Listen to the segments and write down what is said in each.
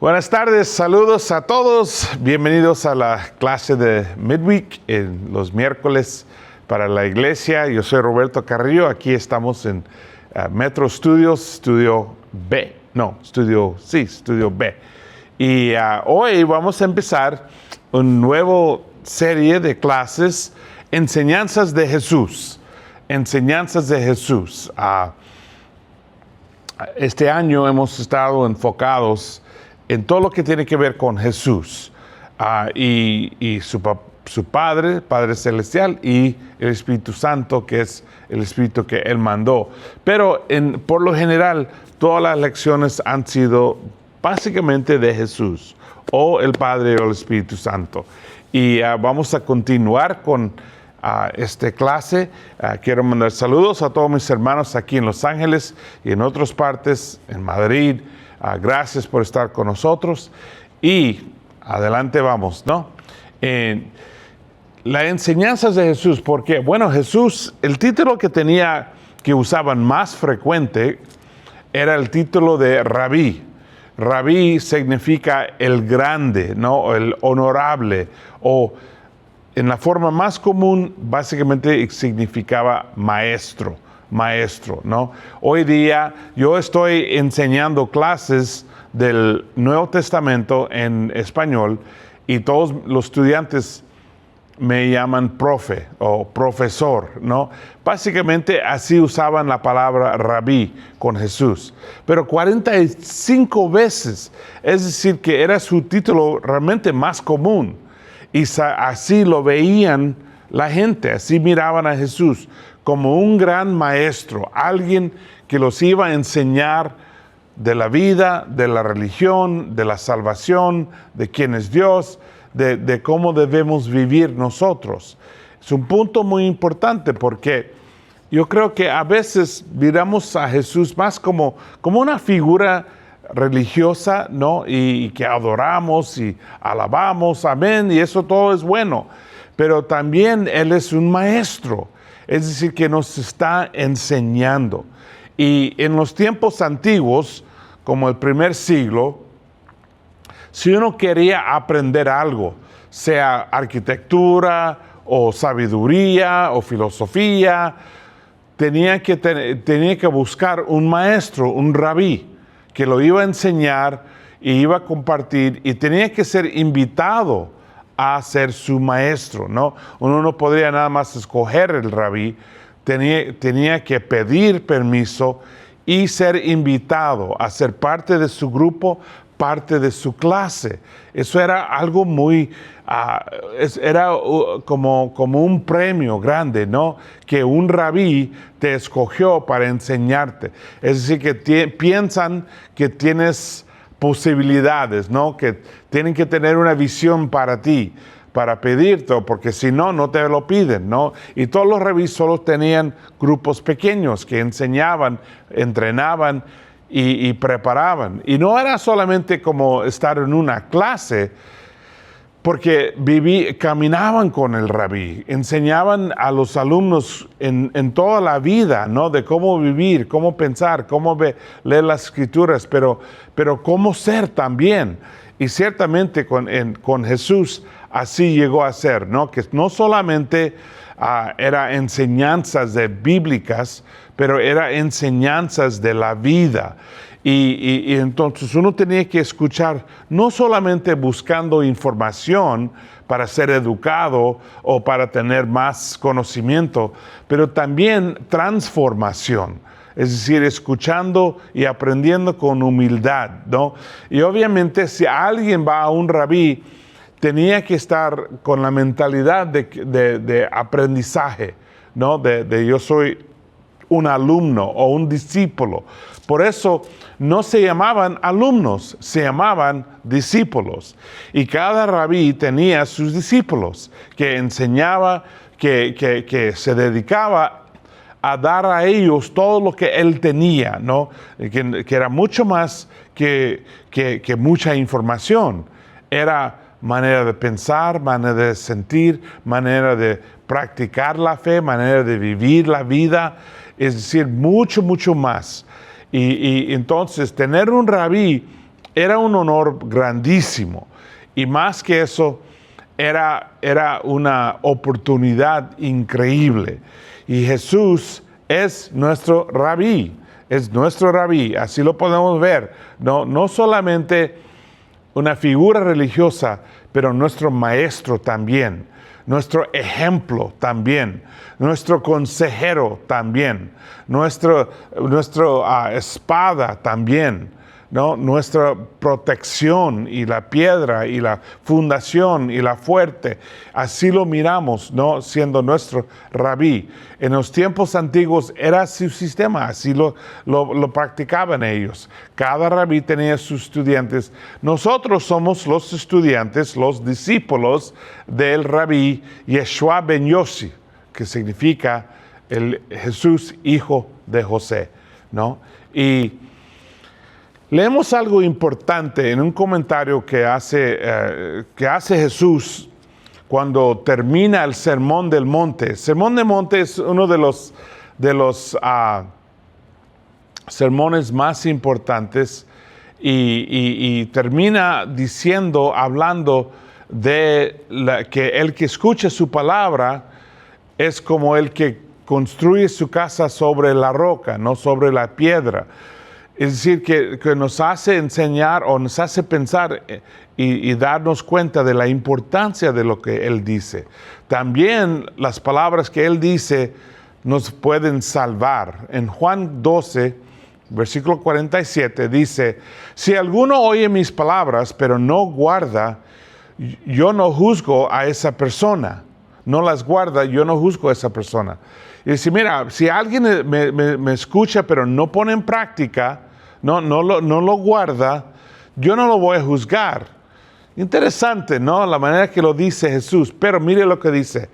Buenas tardes, saludos a todos. Bienvenidos a la clase de Midweek en los miércoles para la iglesia. Yo soy Roberto Carrillo. Aquí estamos en Metro Studios, Estudio B. Estudio B. Y hoy vamos a empezar una nueva serie de clases, Enseñanzas de Jesús. Enseñanzas de Jesús. Este año hemos estado enfocados en todo lo que tiene que ver con Jesús y su Padre Celestial, y el Espíritu Santo, que es el Espíritu que Él mandó. Pero por lo general, todas las lecciones han sido básicamente de Jesús, o el Padre o el Espíritu Santo. Y vamos a continuar con esta clase. Quiero mandar saludos a todos mis hermanos aquí en Los Ángeles y en otras partes, en Madrid. Gracias por estar con nosotros y adelante vamos, ¿no? Las enseñanzas de Jesús, porque, bueno, Jesús, el título que usaban más frecuente era el título de Rabí. Rabí significa el grande, ¿no? El honorable, o en la forma más común, básicamente significaba maestro, ¿no? Hoy día yo estoy enseñando clases del Nuevo Testamento en español y todos los estudiantes me llaman profe o profesor, ¿no? Básicamente así usaban la palabra rabí con Jesús. Pero 45 veces, es decir, que era su título realmente más común. Y así lo veían la gente, así miraban a Jesús como un gran maestro, alguien que los iba a enseñar de la vida, de la religión, de la salvación, de quién es Dios, de cómo debemos vivir nosotros. Es un punto muy importante porque yo creo que a veces miramos a Jesús más como una figura religiosa, ¿no? Y que adoramos y alabamos, amén, y eso todo es bueno. Pero también Él es un maestro, es decir, que nos está enseñando. Y en los tiempos antiguos, como el primer siglo, si uno quería aprender algo, sea arquitectura o sabiduría o filosofía, tenía que buscar un maestro, un rabí, que lo iba a enseñar y iba a compartir, y tenía que ser invitado a ser su maestro, ¿no? Uno no podría nada más escoger el rabí, tenía que pedir permiso y ser invitado a ser parte de su grupo, parte de su clase. Eso era algo muy, como un premio grande, ¿no? Que un rabí te escogió para enseñarte. Es decir, que piensan que tienes posibilidades, ¿no? Que tienen que tener una visión para ti, para pedirte, porque si no, no te lo piden, ¿no? Y todos los rabíes solo tenían grupos pequeños que enseñaban, entrenaban y preparaban. Y no era solamente como estar en una clase, porque caminaban con el rabí, enseñaban a los alumnos en toda la vida, ¿no? De cómo vivir, cómo pensar, cómo leer las escrituras, pero cómo ser también. Y ciertamente con Jesús así llegó a ser, ¿no? Que no solamente era enseñanzas bíblicas, pero era enseñanzas de la vida. Y entonces uno tenía que escuchar, no solamente buscando información para ser educado o para tener más conocimiento, pero también transformación. Es decir, escuchando y aprendiendo con humildad, ¿no? Y obviamente si alguien va a un rabí, tenía que estar con la mentalidad de aprendizaje, ¿no? De yo soy un alumno o un discípulo. Por eso no se llamaban alumnos, se llamaban discípulos. Y cada rabí tenía sus discípulos que enseñaba, que se dedicaba a dar a ellos todo lo que él tenía, ¿no? Que era mucho más que mucha información. Era manera de pensar, manera de sentir, manera de practicar la fe, manera de vivir la vida, es decir, mucho más. Y entonces tener un rabí era un honor grandísimo. Y más que eso, era una oportunidad increíble. Y Jesús es nuestro rabí, así lo podemos ver. No solamente una figura religiosa, pero nuestro maestro también, nuestro ejemplo también, nuestro consejero también, nuestro espada también, ¿no? Nuestra protección y la piedra y la fundación y la fuerte. Así lo miramos, ¿no? Siendo nuestro rabí. En los tiempos antiguos era su sistema, así lo practicaban ellos. Cada rabí tenía sus estudiantes. Nosotros somos los estudiantes, los discípulos del rabí Yeshua ben Yossi, que significa el Jesús, hijo de José, ¿no? Y leemos algo importante en un comentario que hace Jesús cuando termina el Sermón del Monte. El Sermón del Monte es uno de los sermones más importantes y termina hablando de que el que escucha su palabra es como el que construye su casa sobre la roca, no sobre la piedra. Es decir, que nos hace enseñar o nos hace pensar y darnos cuenta de la importancia de lo que Él dice. También las palabras que Él dice nos pueden salvar. En Juan 12, versículo 47 dice, si alguno oye mis palabras, pero no guarda, yo no juzgo a esa persona. No las guarda, yo no juzgo a esa persona. Y dice, mira, si alguien me escucha, pero no pone en práctica, no lo guarda, yo no lo voy a juzgar. Interesante, ¿no? La manera que lo dice Jesús. Pero mire lo que dice.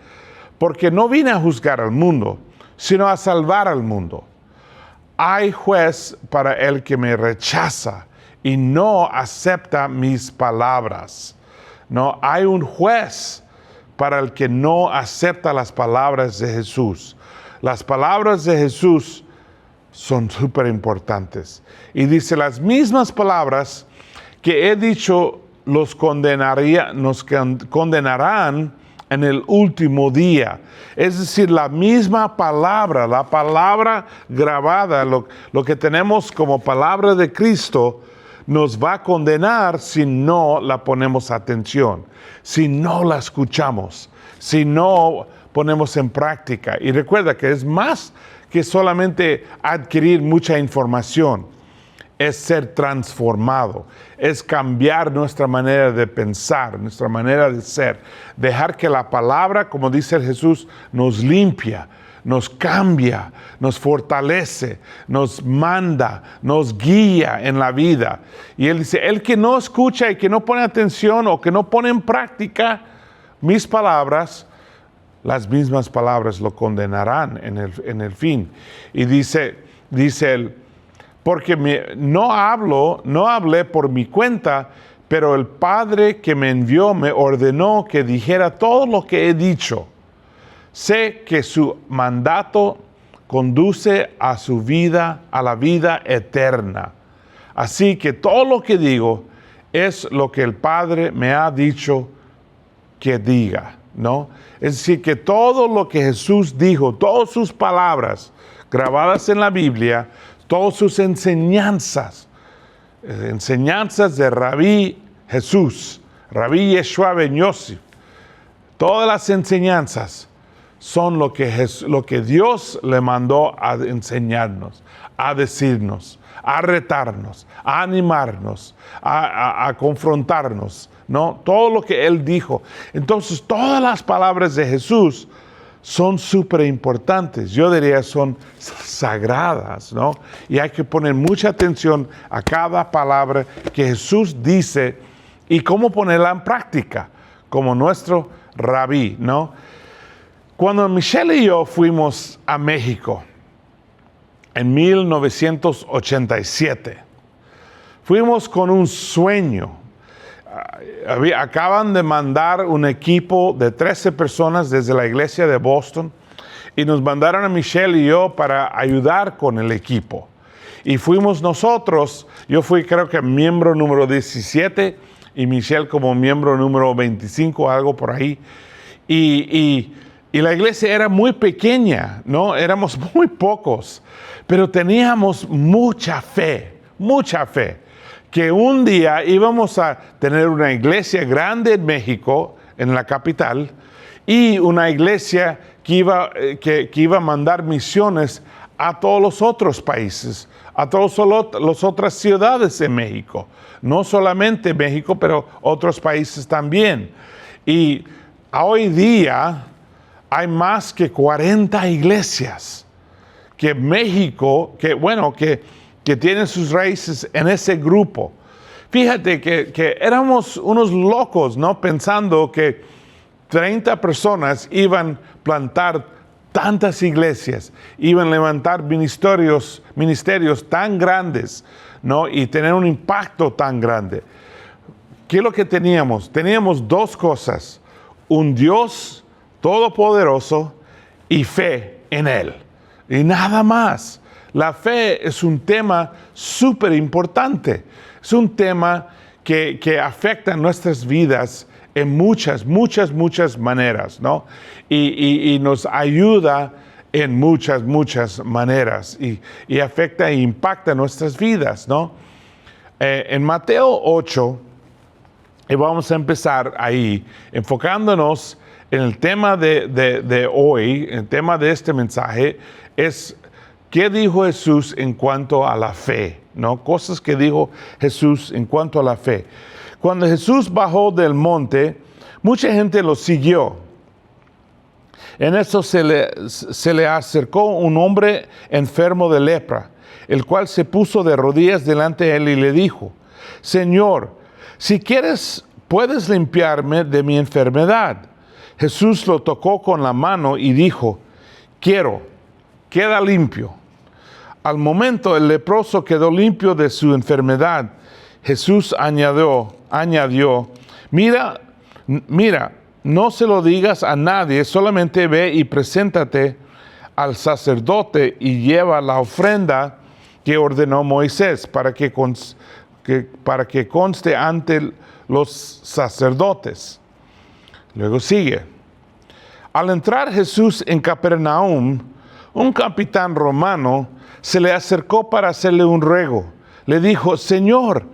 Porque no vine a juzgar al mundo, sino a salvar al mundo. Hay juez para el que me rechaza y no acepta mis palabras. No, hay un juez para el que no acepta las palabras de Jesús. Las palabras de Jesús son súper importantes. Y dice, las mismas palabras que he dicho nos condenarán en el último día. Es decir, la misma palabra, la palabra grabada, lo que tenemos como palabra de Cristo, nos va a condenar si no la ponemos atención, si no la escuchamos, si no ponemos en práctica. Y recuerda que es más que solamente adquirir mucha información, es ser transformado, es cambiar nuestra manera de pensar, nuestra manera de ser, dejar que la palabra, como dice Jesús, nos limpia, nos cambia, nos fortalece, nos manda, nos guía en la vida. Y Él dice, el que no escucha y que no pone atención o que no pone en práctica mis palabras, las mismas palabras lo condenarán en el fin. Y dice Él, porque no hablé por mi cuenta, pero el Padre que me envió me ordenó que dijera todo lo que he dicho. Sé que su mandato conduce a la vida eterna. Así que todo lo que digo es lo que el Padre me ha dicho que diga, ¿no? Es decir, que todo lo que Jesús dijo, todas sus palabras grabadas en la Biblia, todas sus enseñanzas de Rabí Jesús, Rabí Yeshua ben Yossi, todas las enseñanzas son lo que Dios le mandó a enseñarnos, a decirnos, a retarnos, a animarnos, a confrontarnos, ¿no? Todo lo que Él dijo. Entonces, todas las palabras de Jesús son súper importantes. Yo diría son sagradas, ¿no? Y hay que poner mucha atención a cada palabra que Jesús dice y cómo ponerla en práctica, como nuestro rabí, ¿no? Cuando Michelle y yo fuimos a México en 1987, fuimos con un sueño. Acaban de mandar un equipo de 13 personas desde la iglesia de Boston y nos mandaron a Michelle y yo para ayudar con el equipo. y fuimos nosotros. Yo fui, creo que miembro número 17 y Michelle como miembro número 25, algo por ahí. Y la iglesia era muy pequeña, ¿no? Éramos muy pocos, pero teníamos mucha fe, que un día íbamos a tener una iglesia grande en México, en la capital, y una iglesia que iba a mandar misiones a todos los otros países, a todas las otras ciudades en México. No solamente México, pero otros países también. Y hoy día hay más que 40 iglesias que México, que tienen sus raíces en ese grupo. Fíjate que éramos unos locos, ¿no? Pensando que 30 personas iban a plantar tantas iglesias, iban a levantar ministerios tan grandes, ¿no? Y tener un impacto tan grande. ¿Qué es lo que teníamos? Teníamos dos cosas: un Dios todopoderoso y fe en Él. Y nada más. La fe es un tema súper importante. Es un tema que afecta nuestras vidas en muchas maneras, ¿no? Y nos ayuda en muchas maneras. Y afecta e impacta nuestras vidas, ¿no? En Mateo 8, y vamos a empezar ahí, enfocándonos en el tema de hoy, el tema de este mensaje, es ¿qué dijo Jesús en cuanto a la fe? ¿No? Cosas que dijo Jesús en cuanto a la fe. Cuando Jesús bajó del monte, mucha gente lo siguió. En eso se le acercó un hombre enfermo de lepra, el cual se puso de rodillas delante de él y le dijo: Señor, si quieres, puedes limpiarme de mi enfermedad. Jesús lo tocó con la mano y dijo: quiero, queda limpio. Al momento el leproso quedó limpio de su enfermedad. Jesús añadió, mira, no se lo digas a nadie, solamente ve y preséntate al sacerdote y lleva la ofrenda que ordenó Moisés para que conste ante los sacerdotes. Luego sigue. Al entrar Jesús en Capernaum, un capitán romano se le acercó para hacerle un ruego. Le dijo: Señor,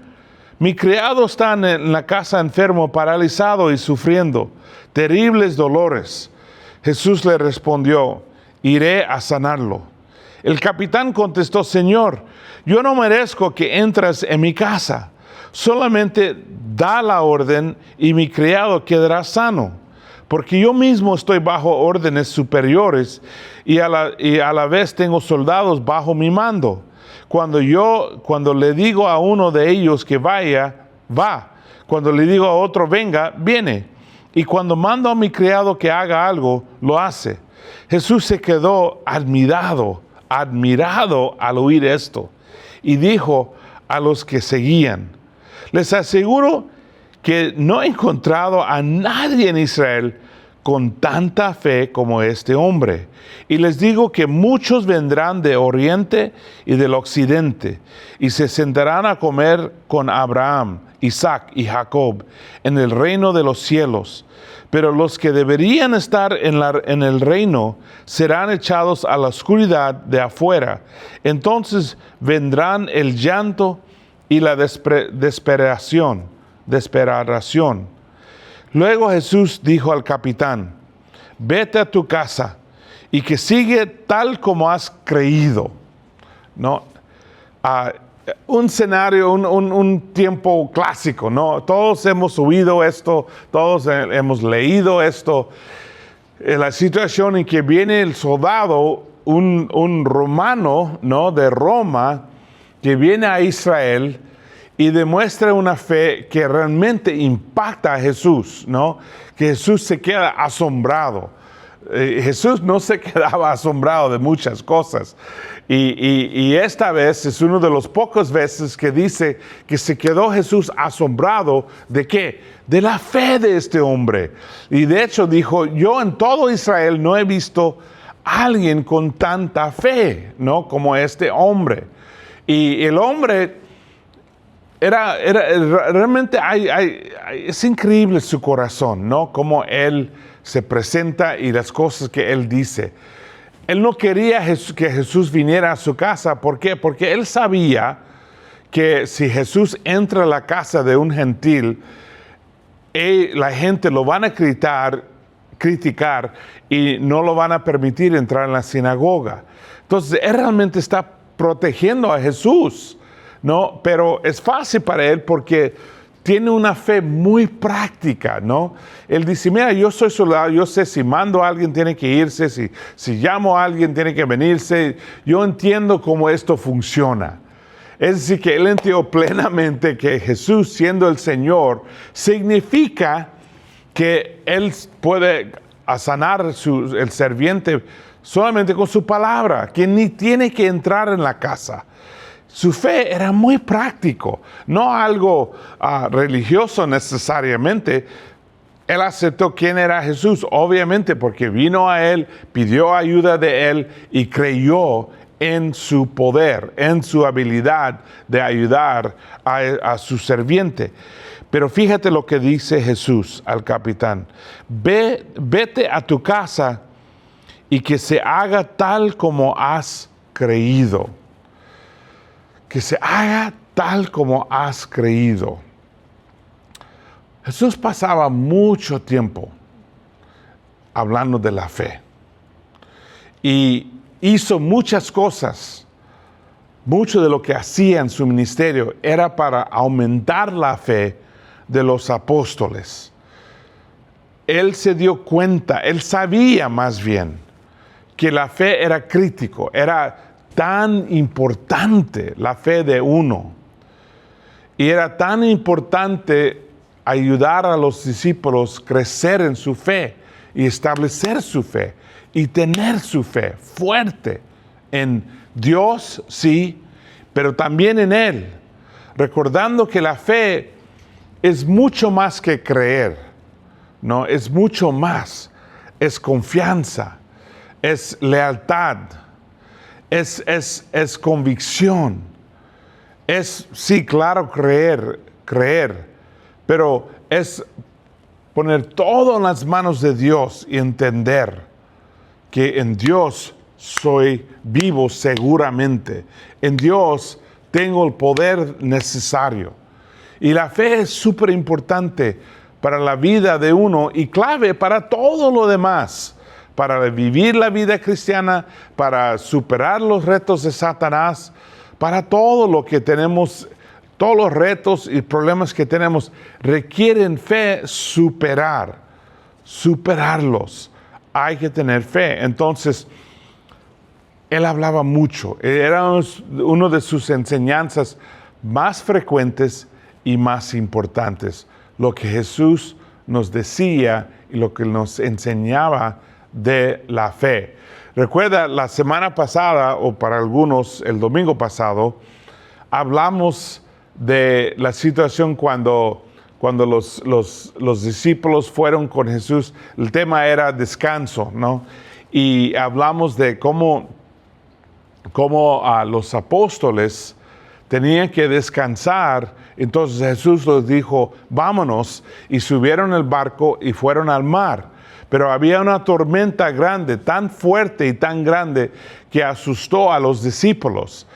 mi criado está en la casa enfermo, paralizado y sufriendo terribles dolores. Jesús le respondió: iré a sanarlo. El capitán contestó: Señor, yo no merezco que entres en mi casa. Solamente da la orden y mi criado quedará sano, porque yo mismo estoy bajo órdenes superiores y a la vez tengo soldados bajo mi mando. Cuando le digo a uno de ellos que vaya, va. Cuando le digo a otro venga, viene. Y cuando mando a mi criado que haga algo, lo hace. Jesús se quedó admirado al oír esto. Y dijo a los que seguían: les aseguro que no he encontrado a nadie en Israel con tanta fe como este hombre. Y les digo que muchos vendrán de oriente y del occidente y se sentarán a comer con Abraham, Isaac y Jacob en el reino de los cielos. Pero los que deberían estar en el reino serán echados a la oscuridad de afuera. Entonces vendrán el llanto y la desesperación. Luego Jesús dijo al capitán: vete a tu casa y que sigue tal como has creído. ¿No? Un escenario, un tiempo clásico, ¿no? Todos hemos oído esto, todos hemos leído esto. La situación en que viene el soldado, un romano, ¿no? De Roma, que viene a Israel y demuestra una fe que realmente impacta a Jesús, ¿no? Que Jesús se queda asombrado. Jesús no se quedaba asombrado de muchas cosas. Y esta vez es una de las pocas veces que dice que se quedó Jesús asombrado ¿de qué? De la fe de este hombre. Y de hecho dijo: yo en todo Israel no he visto a alguien con tanta fe, ¿no? Como este hombre. Y el hombre realmente es increíble su corazón, ¿no? Cómo él se presenta y las cosas que él dice. Él no quería que Jesús viniera a su casa. ¿Por qué? Porque él sabía que si Jesús entra a la casa de un gentil, la gente lo van a criticar y no lo van a permitir entrar en la sinagoga. Entonces, él realmente está protegiendo a Jesús, ¿no? Pero es fácil para él porque tiene una fe muy práctica, ¿no? Él dice, mira, yo soy soldado, yo sé si mando a alguien tiene que irse, si llamo a alguien tiene que venirse, yo entiendo cómo esto funciona. Es decir, que él entendió plenamente que Jesús, siendo el Señor, significa que él puede sanar el serviente solamente con su palabra, que ni tiene que entrar en la casa. Su fe era muy práctico, no algo religioso necesariamente. Él aceptó quién era Jesús, obviamente, porque vino a él, pidió ayuda de él y creyó en su poder, en su habilidad de ayudar a su serviente. Pero fíjate lo que dice Jesús al capitán. Vete a tu casa y que se haga tal como has creído. Que se haga tal como has creído. Jesús pasaba mucho tiempo hablando de la fe. Y hizo muchas cosas. Mucho de lo que hacía en su ministerio era para aumentar la fe de los apóstoles. Él se dio cuenta, él sabía más bien que la fe era crítico, era tan importante la fe de uno. Y era tan importante ayudar a los discípulos a crecer en su fe y establecer su fe y tener su fe fuerte en Dios, sí, pero también en Él. Recordando que la fe es mucho más que creer, ¿no? Es mucho más. Es confianza, es lealtad, es convicción. Es, sí, claro, creer, pero es poner todo en las manos de Dios y entender que en Dios soy vivo seguramente. En Dios tengo el poder necesario. Y la fe es súper importante para la vida de uno y clave para todo lo demás. Para vivir la vida cristiana, para superar los retos de Satanás, para todo lo que tenemos, todos los retos y problemas que tenemos, requieren fe superarlos. Hay que tener fe. Entonces, él hablaba mucho. Era una de sus enseñanzas más frecuentes y más importantes. Lo que Jesús nos decía y lo que nos enseñaba de la fe. Recuerda, la semana pasada, o para algunos el domingo pasado, hablamos de la situación cuando los discípulos fueron con Jesús. El tema era descanso, ¿no? Y hablamos de cómo los apóstoles tenían que descansar. Entonces Jesús les dijo, vámonos, y subieron el barco y fueron al mar. Pero había una tormenta grande, tan fuerte y tan grande, que asustó a los discípulos.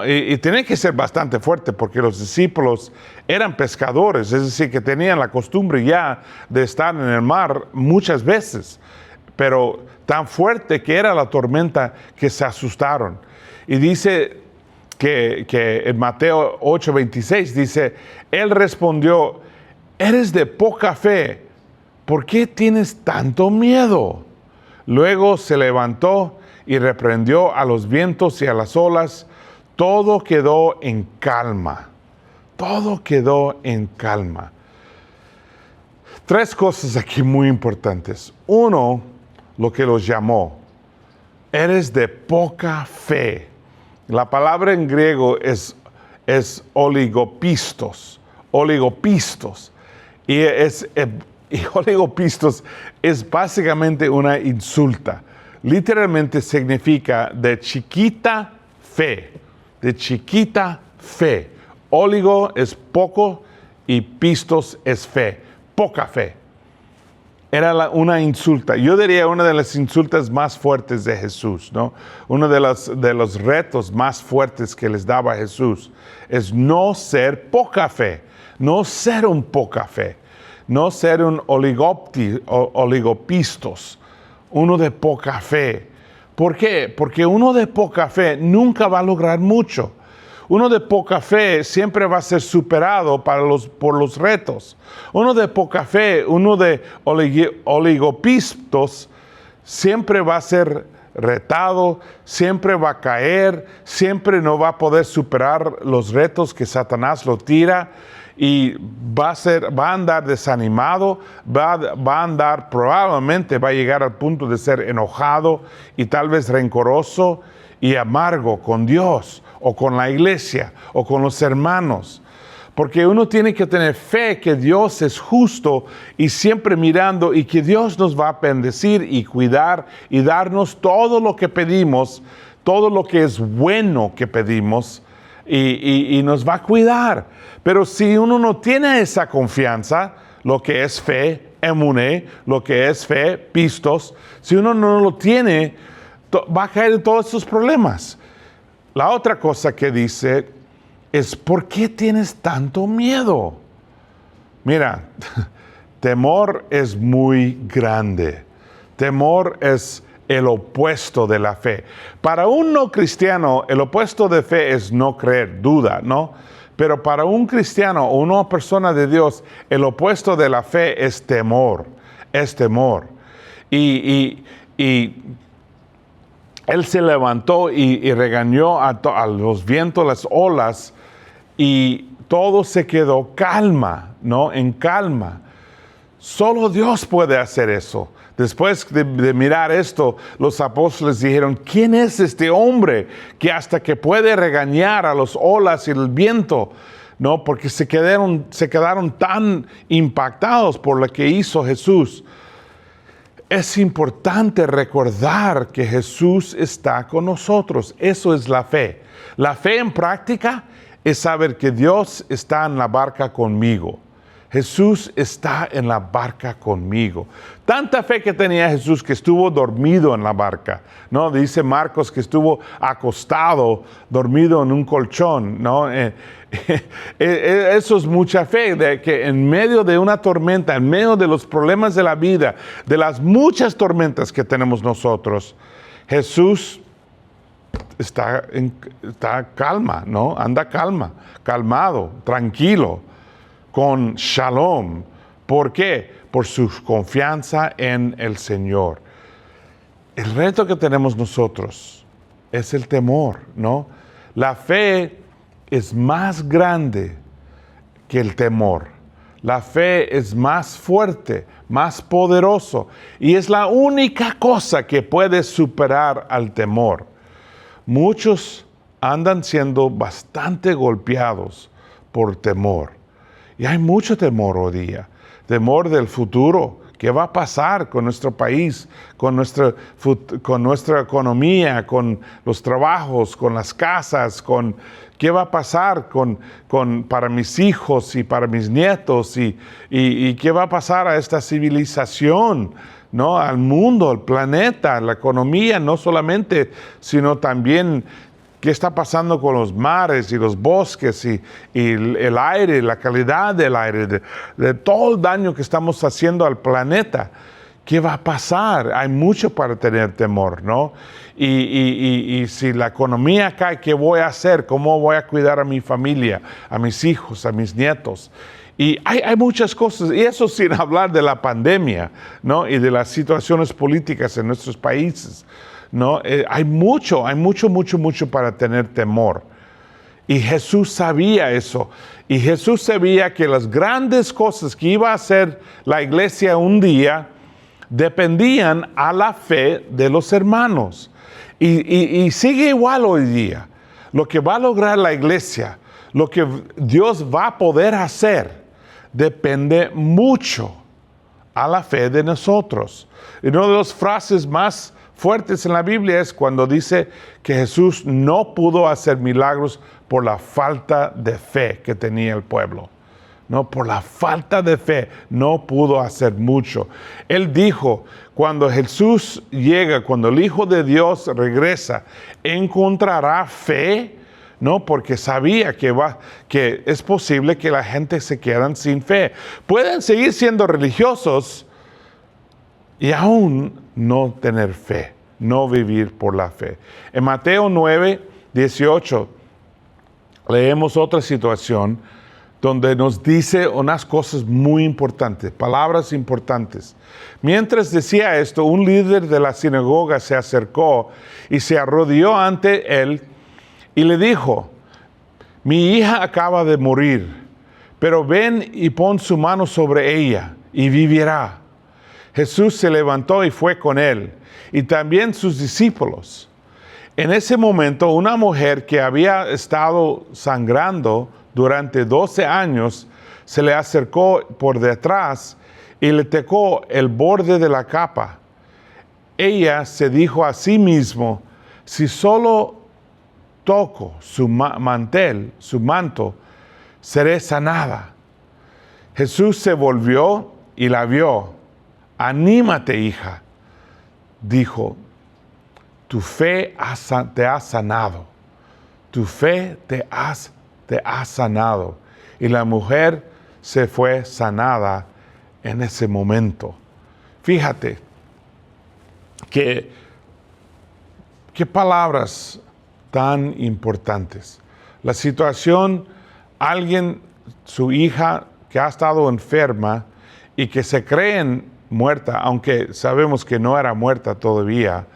Y tenía que ser bastante fuerte porque los discípulos eran pescadores, es decir, que tenían la costumbre ya de estar en el mar muchas veces. Pero tan fuerte que era la tormenta que se asustaron. Y dice que en Mateo 8:26 dice, él respondió, eres de poca fe, ¿por qué tienes tanto miedo? Luego se levantó y reprendió a los vientos y a las olas. Todo quedó en calma. Todo quedó en calma. Tres cosas aquí muy importantes. Uno, lo que los llamó. Eres de poca fe. La palabra en griego es oligopistos. Oligopistos. Y oligopistos es básicamente una insulta. Literalmente significa de chiquita fe. de chiquita fe. Oligo es poco y pistos es fe, poca fe. Era una insulta. Yo diría una de las insultas más fuertes de Jesús, ¿no? Uno de los retos más fuertes que les daba Jesús es no ser poca fe, no ser un poca fe, no ser un oligopistos, uno de poca fe. ¿Por qué? Porque uno de poca fe nunca va a lograr mucho. Uno de poca fe siempre va a ser superado por los retos. Uno de poca fe, uno de oligopistos, siempre va a ser retado, siempre va a caer, siempre no va a poder superar los retos que Satanás lo tira y va a andar desanimado, va a andar, probablemente va a llegar al punto de ser enojado y tal vez rencoroso y amargo con Dios, o con la iglesia, o con los hermanos. Porque uno tiene que tener fe que Dios es justo y siempre mirando y que Dios nos va a bendecir y cuidar y darnos todo lo que pedimos, todo lo que es bueno que pedimos y nos va a cuidar. Pero si uno no tiene esa confianza, lo que es fe, emuné, lo que es fe, pistos, si uno no lo tiene, va a caer en todos estos problemas. La otra cosa que dice es, ¿por qué tienes tanto miedo? Mira, temor es muy grande. Temor es el opuesto de la fe. Para un no cristiano, el opuesto de fe es no creer, duda, ¿no? Pero para un cristiano o una persona de Dios, el opuesto de la fe es temor, es temor. Y él se levantó y regañó a los vientos, las olas, y todo se quedó calma, ¿no? En calma. Solo Dios puede hacer eso. Después de mirar esto, los apóstoles dijeron, ¿quién es este hombre que hasta que puede regañar a las olas y el viento? ¿No? Porque se quedaron tan impactados por lo que hizo Jesús. Es importante recordar que Jesús está con nosotros. Eso es la fe. La fe en práctica es saber que Dios está en la barca conmigo. Jesús está en la barca conmigo. Tanta fe que tenía Jesús que estuvo dormido en la barca, ¿no? Dice Marcos que estuvo acostado, dormido en un colchón, ¿no? Eso es mucha fe, de que en medio de una tormenta, en medio de los problemas de la vida, de las muchas tormentas que tenemos nosotros, Jesús está calma, ¿no? Anda calmado, tranquilo, con shalom. ¿Por qué? Por su confianza en el Señor. El reto que tenemos nosotros es el temor, ¿no? La fe es más grande que el temor. La fe es más fuerte, más poderoso y es la única cosa que puede superar al temor. Muchos andan siendo bastante golpeados por temor. Y hay mucho temor hoy día, temor del futuro. ¿Qué va a pasar con nuestro país, con nuestra economía, con los trabajos, con las casas, qué va a pasar para mis hijos y para mis nietos y qué va a pasar a esta civilización, ¿no? Al mundo, al planeta, a la economía, no solamente, sino también qué está pasando con los mares y los bosques y el aire, la calidad del aire, de todo el daño que estamos haciendo al planeta. ¿Qué va a pasar? Hay mucho para tener temor, ¿no? Y si la economía cae, ¿qué voy a hacer? ¿Cómo voy a cuidar a mi familia, a mis hijos, a mis nietos? Y hay muchas cosas, y eso sin hablar de la pandemia, ¿no? Y de las situaciones políticas en nuestros países, ¿no? Hay mucho para tener temor. Y Jesús sabía eso. Y Jesús sabía que las grandes cosas que iba a hacer la iglesia un día dependían a la fe de los hermanos. Y sigue igual hoy día. Lo que va a lograr la iglesia, lo que Dios va a poder hacer, depende mucho a la fe de nosotros. Y una de las frases más fuertes en la Biblia es cuando dice que Jesús no pudo hacer milagros por la falta de fe que tenía el pueblo. No, por la falta de fe no pudo hacer mucho. Él dijo, cuando Jesús llega, cuando el Hijo de Dios regresa, ¿encontrará fe? No, porque sabía que es posible que la gente se quede sin fe. Pueden seguir siendo religiosos y aún no tener fe, no vivir por la fe. En Mateo 9, 18, leemos otra situación donde nos dice unas cosas muy importantes, palabras importantes. Mientras decía esto, un líder de la sinagoga se acercó y se arrodilló ante él y le dijo, mi hija acaba de morir, pero ven y pon su mano sobre ella y vivirá. Jesús se levantó y fue con él, y también sus discípulos. En ese momento, una mujer que había estado sangrando durante 12 años, se le acercó por detrás y le tocó el borde de la capa. Ella se dijo a sí misma, si solo toco su mantel, su manto, seré sanada. Jesús se volvió y la vio. Anímate, hija, dijo, tu fe te ha sanado. Tu fe te ha sanado. Y la mujer se fue sanada en ese momento. Fíjate qué palabras tan importantes. La situación, alguien, su hija que ha estado enferma y que se creen muerta, aunque sabemos que no era muerta todavía,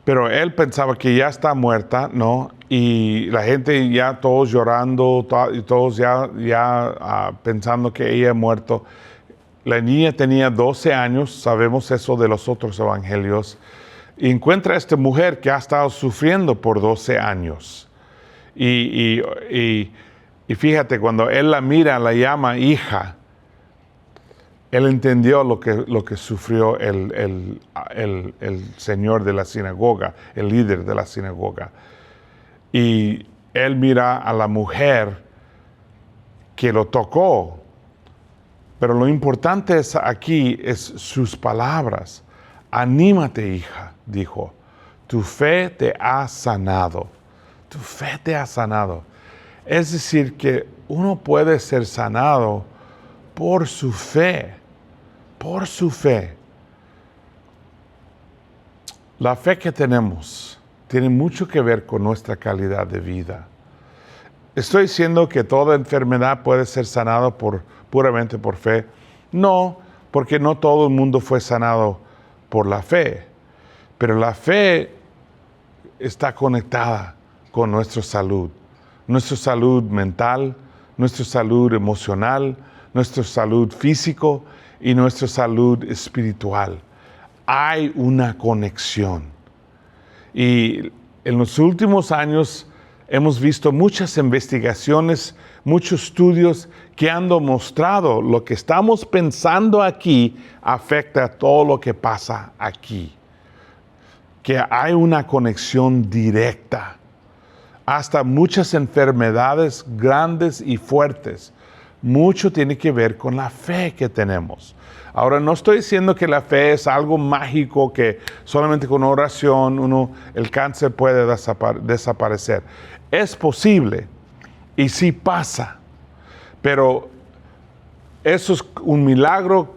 pero él pensaba que ya está muerta, ¿no? Y la gente ya todos llorando, y todos ya pensando que ella ha muerto. La niña tenía 12 años, sabemos eso de los otros evangelios, y encuentra a esta mujer que ha estado sufriendo por 12 años. Y fíjate, cuando él la mira, la llama hija, él entendió lo que sufrió el señor de la sinagoga, el líder de la sinagoga. Y él mira a la mujer que lo tocó. Pero lo importante aquí es sus palabras. Anímate, hija, dijo. Tu fe te ha sanado. Tu fe te ha sanado. Es decir, que uno puede ser sanado por su fe. Por su fe. La fe que tenemos tiene mucho que ver con nuestra calidad de vida. ¿Estoy diciendo que toda enfermedad puede ser sanada puramente por fe? No, porque no todo el mundo fue sanado por la fe. Pero la fe está conectada con nuestra salud mental, nuestra salud emocional, nuestra salud físico y nuestra salud espiritual. Hay una conexión. Y en los últimos años hemos visto muchas investigaciones, muchos estudios que han demostrado lo que estamos pensando aquí afecta a todo lo que pasa aquí. Que hay una conexión directa. Hasta muchas enfermedades grandes y fuertes. Mucho tiene que ver con la fe que tenemos. Ahora, no estoy diciendo que la fe es algo mágico, que solamente con oración el cáncer puede desaparecer. Es posible y sí pasa, pero eso es un milagro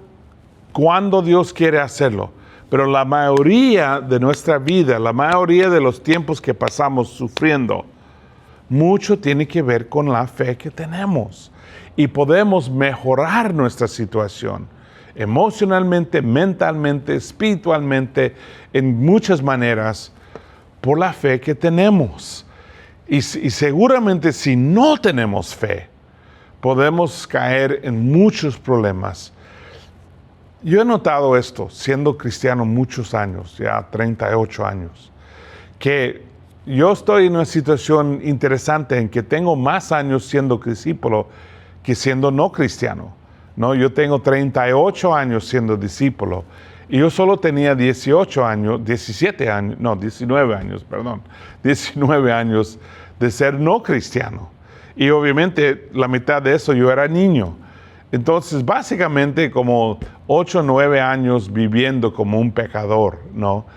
cuando Dios quiere hacerlo. Pero la mayoría de nuestra vida, la mayoría de los tiempos que pasamos sufriendo, mucho tiene que ver con la fe que tenemos. Y podemos mejorar nuestra situación emocionalmente, mentalmente, espiritualmente, en muchas maneras, por la fe que tenemos. Y seguramente si no tenemos fe, podemos caer en muchos problemas. Yo he notado esto, siendo cristiano muchos años, ya 38 años, que yo estoy en una situación interesante en que tengo más años siendo discípulo que siendo no cristiano. ¿no? Yo tengo 38 años siendo discípulo Y yo solo tenía 18 años, 17 años, no, 19 años, perdón, 19 años de ser no cristiano. Y obviamente la mitad de eso yo era niño. Entonces, básicamente como 8 o 9 años viviendo como un pecador, ¿no?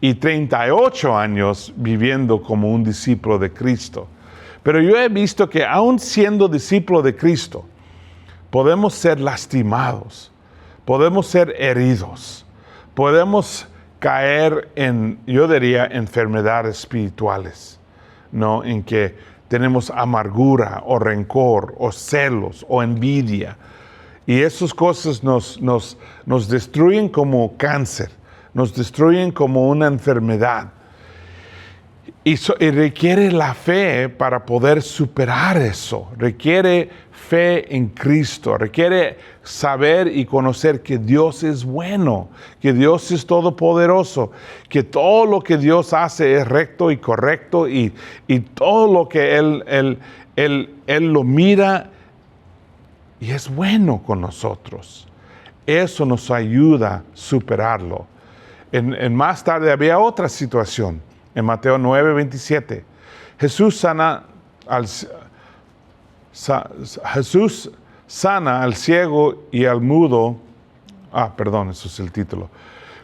Y 38 años viviendo como un discípulo de Cristo. Pero yo he visto que aún siendo discípulo de Cristo, podemos ser lastimados, podemos ser heridos, podemos caer en, yo diría, enfermedades espirituales, ¿no? En que tenemos amargura o rencor o celos o envidia. Y esas cosas nos destruyen como cáncer, nos destruyen como una enfermedad. Y requiere la fe para poder superar eso. Requiere fe en Cristo. Requiere saber y conocer que Dios es bueno, que Dios es todopoderoso, que todo lo que Dios hace es recto y correcto y todo lo que Él lo mira y es bueno con nosotros. Eso nos ayuda a superarlo. En más tarde había otra situación. En Mateo 9:27, Jesús sana al ciego y al mudo. Perdón, eso es el título.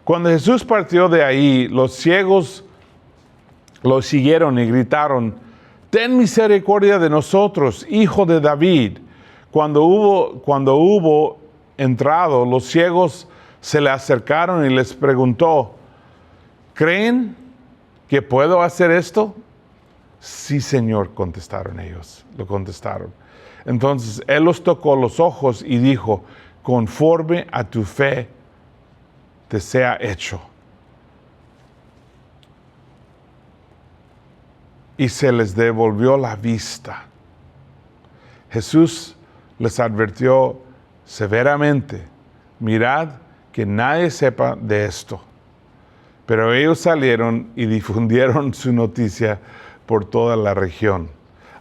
Cuando Jesús partió de ahí, los ciegos lo siguieron y gritaron: «Ten misericordia de nosotros, hijo de David». Cuando hubo entrado, los ciegos se le acercaron y les preguntó: «¿Creen que puedo hacer esto?» «Sí, Señor», contestaron ellos, lo contestaron. Entonces Él los tocó los ojos y dijo: «Conforme a tu fe te sea hecho». Y se les devolvió la vista. Jesús les advirtió severamente: «Mirad que nadie sepa de esto». Pero ellos salieron y difundieron su noticia por toda la región.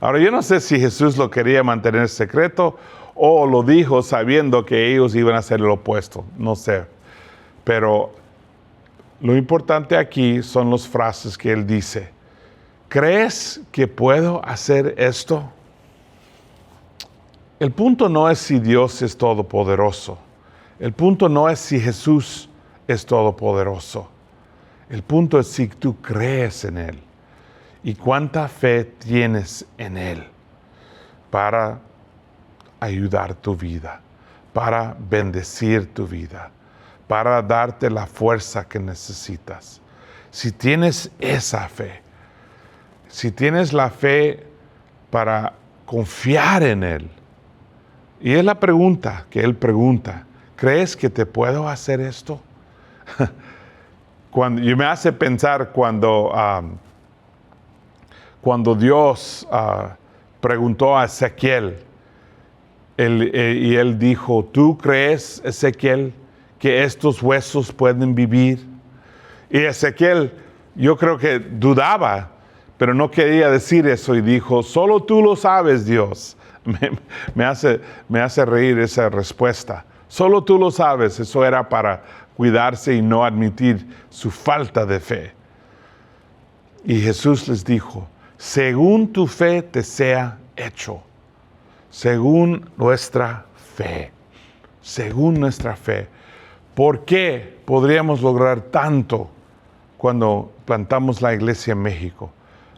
Ahora, yo no sé si Jesús lo quería mantener secreto o lo dijo sabiendo que ellos iban a hacer lo opuesto. No sé. Pero lo importante aquí son las frases que Él dice. ¿Crees que puedo hacer esto? El punto no es si Dios es todopoderoso. El punto no es si Jesús es todopoderoso. El punto es si tú crees en Él y cuánta fe tienes en Él para ayudar tu vida, para bendecir tu vida, para darte la fuerza que necesitas. Si tienes esa fe, si tienes la fe para confiar en Él, y es la pregunta que Él pregunta: ¿crees que te puedo hacer esto? Y me hace pensar cuando Dios preguntó a Ezequiel, y él dijo: ¿tú crees, Ezequiel, que estos huesos pueden vivir? Y Ezequiel, yo creo que dudaba, pero no quería decir eso y dijo: solo tú lo sabes, Dios. Me hace reír esa respuesta. Solo tú lo sabes. Eso era para cuidarse y no admitir su falta de fe. Y Jesús les dijo: según tu fe te sea hecho. Según nuestra fe. Según nuestra fe. ¿Por qué podríamos lograr tanto cuando plantamos la iglesia en México?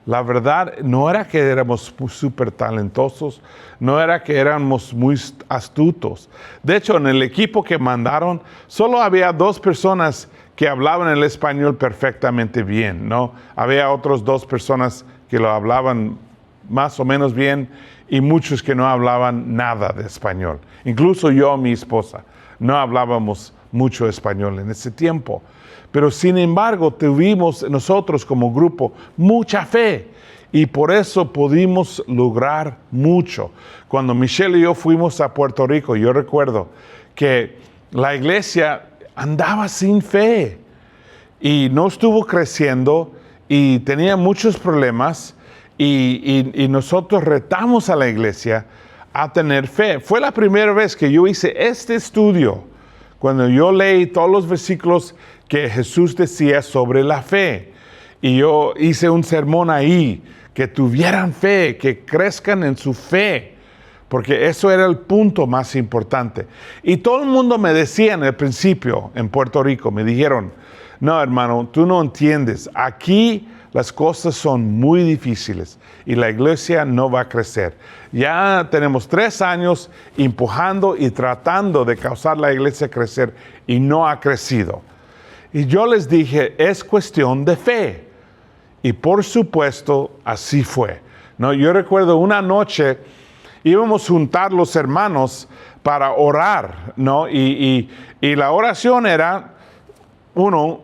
La verdad no era que éramos súper talentosos, no era que éramos muy astutos. De hecho, en el equipo que mandaron, solo había 2 personas que hablaban el español perfectamente bien, ¿no? Había otras 2 personas que lo hablaban más o menos bien y muchos que no hablaban nada de español. Incluso yo y mi esposa no hablábamos mucho español en ese tiempo. Pero sin embargo, tuvimos nosotros como grupo mucha fe y por eso pudimos lograr mucho. Cuando Michelle y yo fuimos a Puerto Rico, yo recuerdo que la iglesia andaba sin fe y no estuvo creciendo y tenía muchos problemas y nosotros retamos a la iglesia a tener fe. Fue la primera vez que yo hice este estudio cuando yo leí todos los versículos que Jesús decía sobre la fe. Y yo hice un sermón ahí, que tuvieran fe, que crezcan en su fe, porque eso era el punto más importante. Y todo el mundo me decía en el principio, en Puerto Rico, me dijeron, no hermano, tú no entiendes, aquí las cosas son muy difíciles y la iglesia no va a crecer. Ya tenemos 3 años empujando y tratando de causar la iglesia crecer y no ha crecido. Y yo les dije, es cuestión de fe. Y por supuesto, así fue. ¿No? Yo recuerdo una noche, íbamos a juntar los hermanos para orar, ¿no? Y la oración era, 1,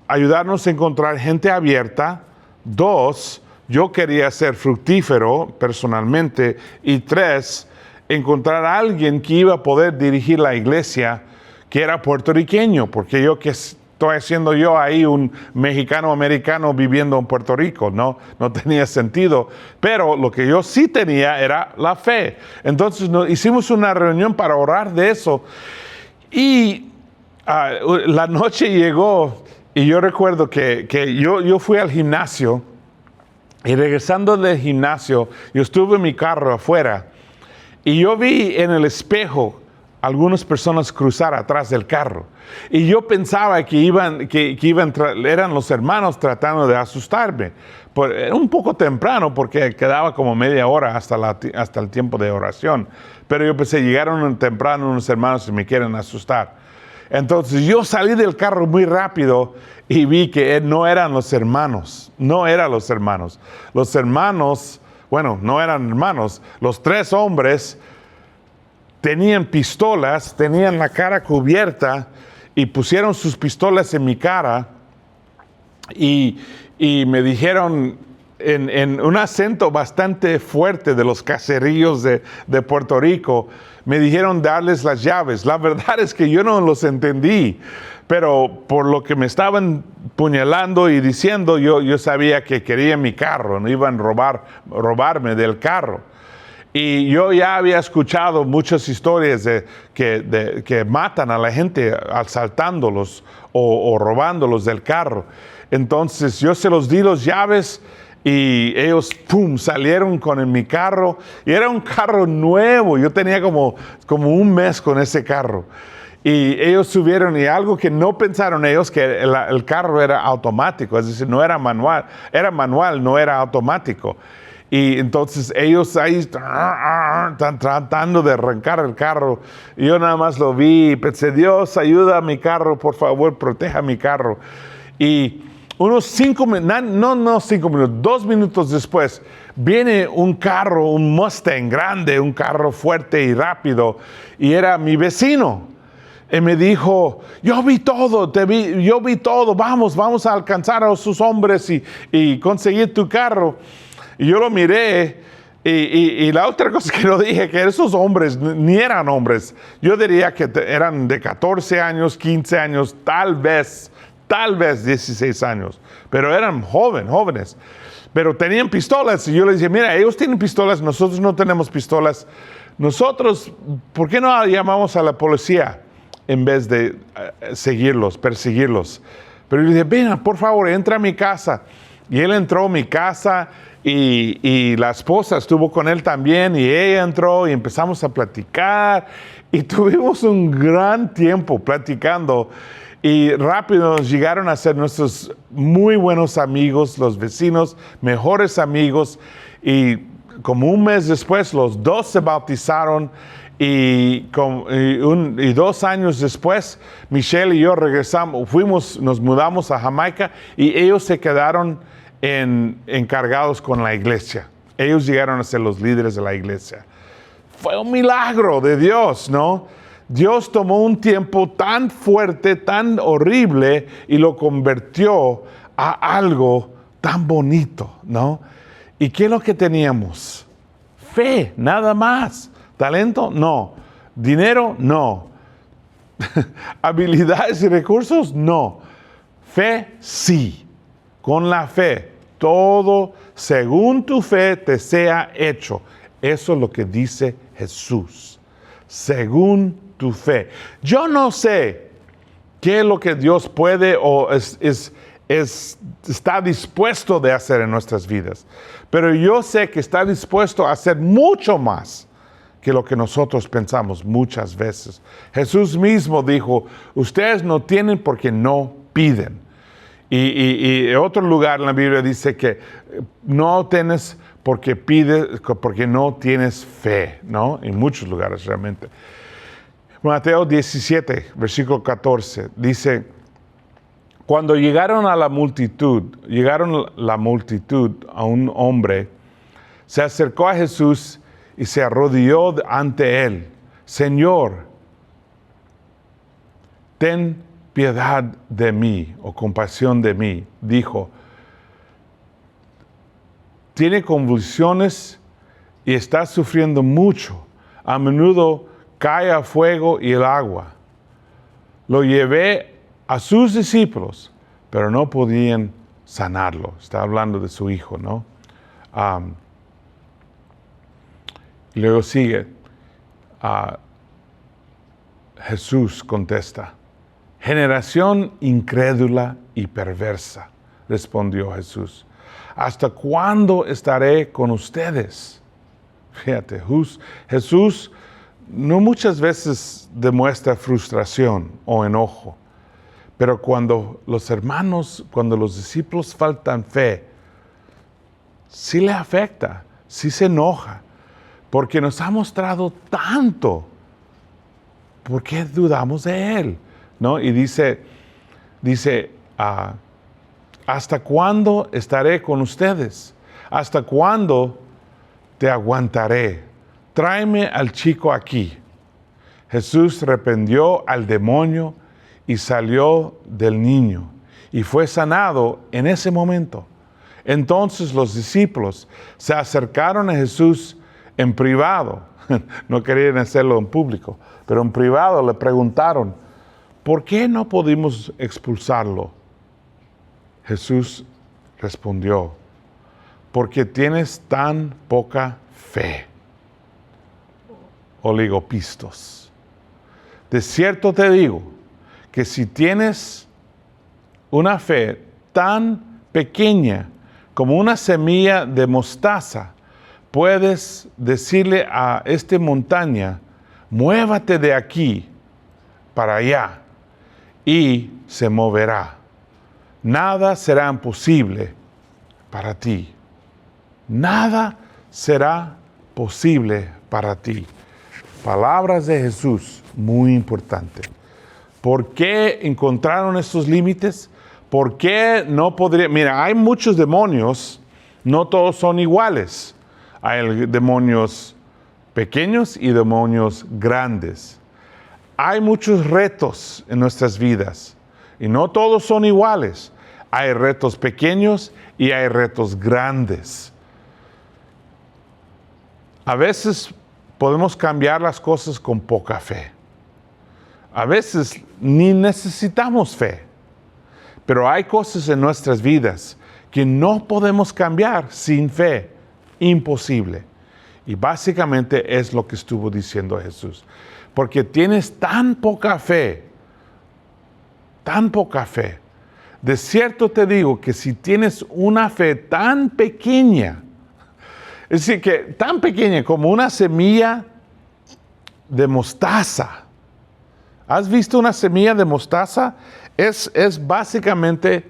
ayudarnos a encontrar gente abierta. 2, yo quería ser fructífero personalmente. Y 3, encontrar a alguien que iba a poder dirigir la iglesia, que era puertorriqueño, porque yo que estoy haciendo yo ahí un mexicano-americano viviendo en Puerto Rico, no tenía sentido. Pero lo que yo sí tenía era la fe. Entonces hicimos una reunión para orar de eso. Y la noche llegó y yo recuerdo que yo fui al gimnasio y regresando del gimnasio, yo estuve en mi carro afuera y yo vi en el espejo algunas personas cruzar atrás del carro. Y yo pensaba que eran los hermanos tratando de asustarme. Era un poco temprano porque quedaba como media hora hasta el tiempo de oración. Pero yo pensé, llegaron temprano unos hermanos y me quieren asustar. Entonces yo salí del carro muy rápido y vi que no eran los hermanos. No eran los hermanos. Los hermanos, bueno, no eran hermanos. Los 3 hombres tenían pistolas, tenían la cara cubierta y pusieron sus pistolas en mi cara y me dijeron en un acento bastante fuerte de los caseríos de Puerto Rico, me dijeron darles las llaves. La verdad es que yo no los entendí, pero por lo que me estaban puñalando y diciendo, yo sabía que querían mi carro, no iban a robarme del carro. Y yo ya había escuchado muchas historias de que matan a la gente asaltándolos o robándolos del carro. Entonces yo se los di las llaves y ellos salieron con mi carro. Y era un carro nuevo, yo tenía como un mes con ese carro. Y ellos subieron y algo que no pensaron ellos, que el carro era automático, es decir, no era manual, era manual, no era automático. Y entonces ellos ahí están tratando de arrancar el carro. Y yo nada más lo vi y pensé, Dios, ayuda a mi carro, por favor, proteja mi carro. Y unos 5 minutos, no 5 minutos, 2 minutos después, viene un carro, un Mustang grande, un carro fuerte y rápido. Y era mi vecino. Y me dijo, yo vi todo, vamos a alcanzar a esos hombres y conseguir tu carro. Y yo lo miré y la otra cosa que lo dije, que esos hombres ni eran hombres. Yo diría que eran de 14 años, 15 años, tal vez 16 años. Pero eran jóvenes. Pero tenían pistolas y yo les dije, mira, ellos tienen pistolas, nosotros no tenemos pistolas. Nosotros, ¿por qué no llamamos a la policía en vez de perseguirlos? Pero yo le dije, ven, por favor, entra a mi casa. Y él entró a mi casa. Y la esposa estuvo con él también y ella entró y empezamos a platicar y tuvimos un gran tiempo platicando y rápido nos llegaron a ser nuestros muy buenos amigos, los vecinos, mejores amigos, y como un mes después los 2 se bautizaron y 2 años después Michelle y yo nos mudamos a Jamaica y ellos se quedaron encargados con la iglesia. Ellos llegaron a ser los líderes de la iglesia. Fue un milagro de Dios, ¿no? Dios tomó un tiempo tan fuerte, tan horrible y lo convirtió a algo tan bonito, ¿no? ¿Y qué es lo que teníamos? Fe, nada más. ¿Talento? No. ¿Dinero? No. ¿Habilidades y recursos? No. Fe, sí. Con la fe, todo según tu fe te sea hecho. Eso es lo que dice Jesús. Según tu fe. Yo no sé qué es lo que Dios puede o está dispuesto de hacer en nuestras vidas. Pero yo sé que está dispuesto a hacer mucho más que lo que nosotros pensamos muchas veces. Jesús mismo dijo, ustedes no tienen porque no piden. Y en otro lugar en la Biblia dice que no tienes porque pides, porque no tienes fe, ¿no? En muchos lugares realmente. Mateo 17, versículo 14, dice, cuando llegaron la multitud a un hombre, se acercó a Jesús y se arrodilló ante él. Señor, ten piedad de mí o compasión de mí, dijo. Tiene convulsiones y está sufriendo mucho. A menudo cae a fuego y el agua. Lo llevé a sus discípulos, pero no podían sanarlo. Está hablando de su hijo, ¿no? Luego sigue. Jesús contesta. Generación incrédula y perversa, respondió Jesús. ¿Hasta cuándo estaré con ustedes? Fíjate, Jesús no muchas veces demuestra frustración o enojo, pero cuando los discípulos faltan fe, sí le afecta, sí se enoja, porque nos ha mostrado tanto. ¿Por qué dudamos de Él? ¿No? Y dice, ¿hasta cuándo estaré con ustedes? ¿Hasta cuándo te aguantaré? Tráeme al chico aquí. Jesús reprendió al demonio y salió del niño y fue sanado en ese momento. Entonces los discípulos se acercaron a Jesús en privado. No querían hacerlo en público, pero en privado le preguntaron, ¿por qué no pudimos expulsarlo? Jesús respondió, porque tienes tan poca fe. Oligopistos. De cierto te digo que si tienes una fe tan pequeña como una semilla de mostaza, puedes decirle a esta montaña, muévate de aquí para allá, y se moverá. Nada será imposible para ti. Nada será posible para ti. Palabras de Jesús, muy importante. ¿Por qué encontraron estos límites? ¿Por qué no podría? Mira, hay muchos demonios, no todos son iguales. Hay demonios pequeños y demonios grandes. Hay muchos retos en nuestras vidas y no todos son iguales. Hay retos pequeños y hay retos grandes. A veces podemos cambiar las cosas con poca fe. A veces ni necesitamos fe. Pero hay cosas en nuestras vidas que no podemos cambiar sin fe. Imposible. Y básicamente es lo que estuvo diciendo Jesús. Porque tienes tan poca fe. De cierto te digo que si tienes una fe tan pequeña, es decir, que tan pequeña como una semilla de mostaza. ¿Has visto una semilla de mostaza? Es básicamente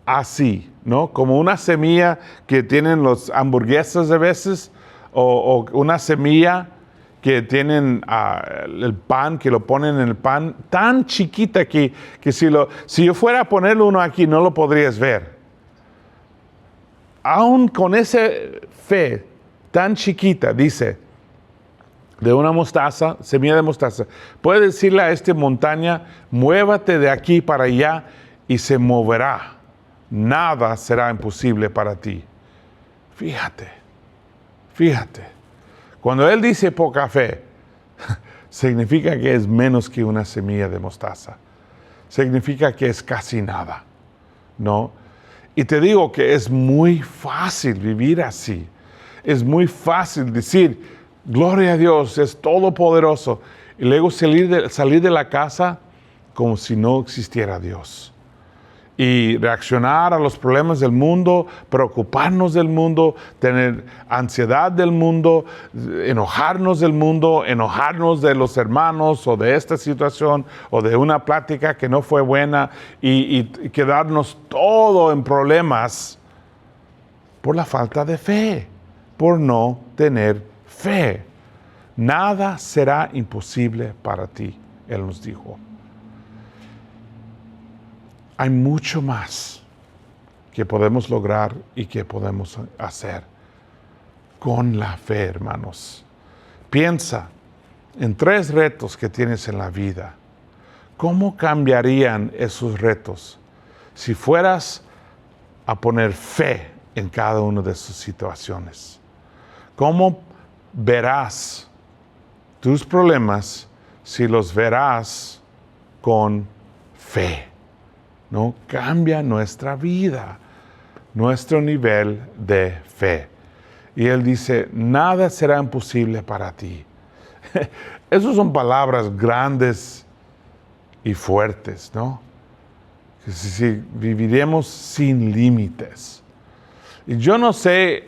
así, ¿no? Como una semilla que tienen los hamburguesas a veces, o una semilla que tienen el pan, que lo ponen en el pan, tan chiquita que si yo fuera a ponerle uno aquí, no lo podrías ver. Aún con esa fe tan chiquita, dice, de una mostaza, semilla de mostaza, puede decirle a esta montaña, muévate de aquí para allá y se moverá. Nada será imposible para ti. Fíjate. Cuando Él dice poca fe, significa que es menos que una semilla de mostaza. Significa que es casi nada, ¿no? Y te digo que es muy fácil vivir así. Es muy fácil decir, gloria a Dios, es todopoderoso. y luego salir de la casa como si no existiera Dios. Y reaccionar a los problemas del mundo, preocuparnos del mundo, tener ansiedad del mundo, enojarnos del mundo, enojarnos de los hermanos o de esta situación o de una plática que no fue buena y quedarnos todo en problemas por la falta de fe, por no tener fe. Nada será imposible para ti, Él nos dijo. Hay mucho más que podemos lograr y que podemos hacer con la fe, hermanos. Piensa en 3 retos que tienes en la vida. ¿Cómo cambiarían esos retos si fueras a poner fe en cada una de sus situaciones? ¿Cómo verás tus problemas si los verás con fe? ¿No? Cambia nuestra vida, nuestro nivel de fe. Y Él dice, nada será imposible para ti. Esas son palabras grandes y fuertes, ¿no? Si viviremos sin límites. Y yo no sé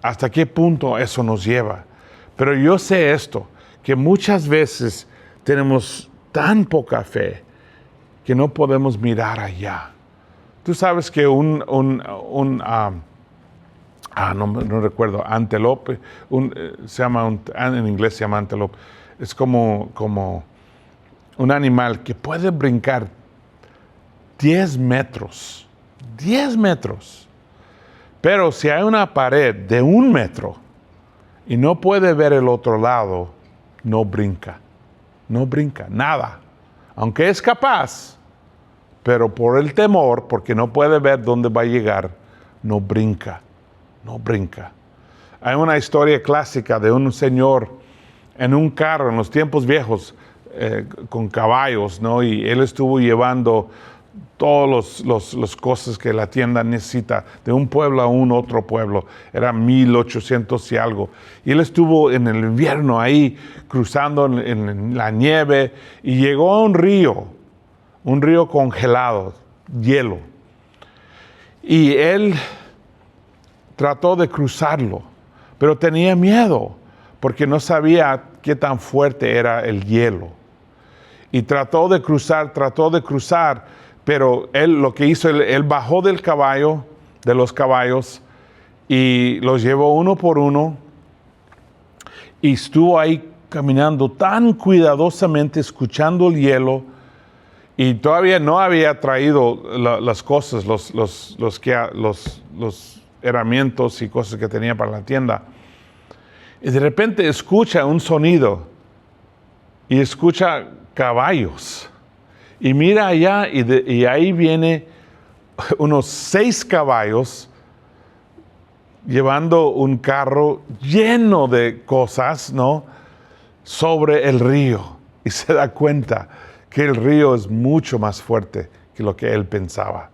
hasta qué punto eso nos lleva, pero yo sé esto, que muchas veces tenemos tan poca fe que no podemos mirar allá. Tú sabes que no recuerdo, antelope, en inglés se llama antelope, es como un animal que puede brincar 10 metros, pero si hay una pared de 1 metro y no puede ver el otro lado, no brinca, nada. Aunque es capaz, pero por el temor, porque no puede ver dónde va a llegar, no brinca. Hay una historia clásica de un señor en un carro en los tiempos viejos con caballos, ¿no? Y él estuvo llevando todas las cosas que la tienda necesita de un pueblo a un otro pueblo. Era 1800 y algo. Y él estuvo en el invierno ahí cruzando en la nieve y llegó a un río congelado, hielo. Y él trató de cruzarlo, pero tenía miedo porque no sabía qué tan fuerte era el hielo. Y trató de cruzar, pero él lo que hizo, él bajó de los caballos, y los llevó uno por uno, y estuvo ahí caminando tan cuidadosamente, escuchando el hielo, y todavía no había traído las cosas, los herramientas y cosas que tenía para la tienda. Y de repente escucha un sonido, y escucha caballos. Y mira allá, y ahí viene unos 6 caballos llevando un carro lleno de cosas, ¿no? Sobre el río. Y se da cuenta que el río es mucho más fuerte que lo que él pensaba.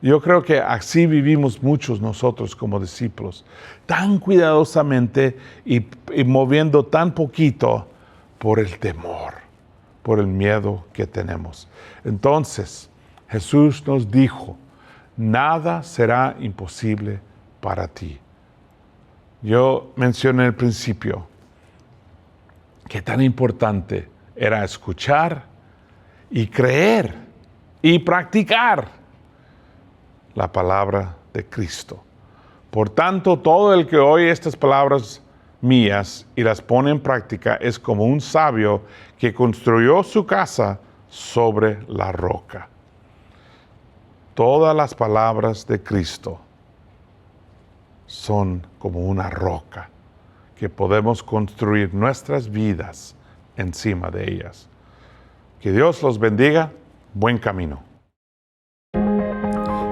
Yo creo que así vivimos muchos nosotros como discípulos, tan cuidadosamente y moviendo tan poquito por el temor, por el miedo que tenemos. Entonces, Jesús nos dijo, nada será imposible para ti. Yo mencioné al principio que tan importante era escuchar y creer y practicar la palabra de Cristo. Por tanto, todo el que oye estas palabras mías y las pone en práctica es como un sabio que construyó su casa sobre la roca. Todas las palabras de Cristo son como una roca que podemos construir nuestras vidas encima de ellas. Que Dios los bendiga. Buen camino.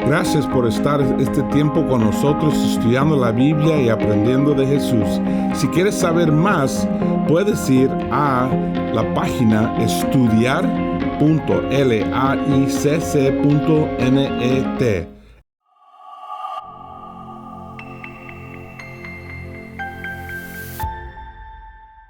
Gracias por estar este tiempo con nosotros estudiando la Biblia y aprendiendo de Jesús. Si quieres saber más, puedes ir a la página estudiar.laicc.net.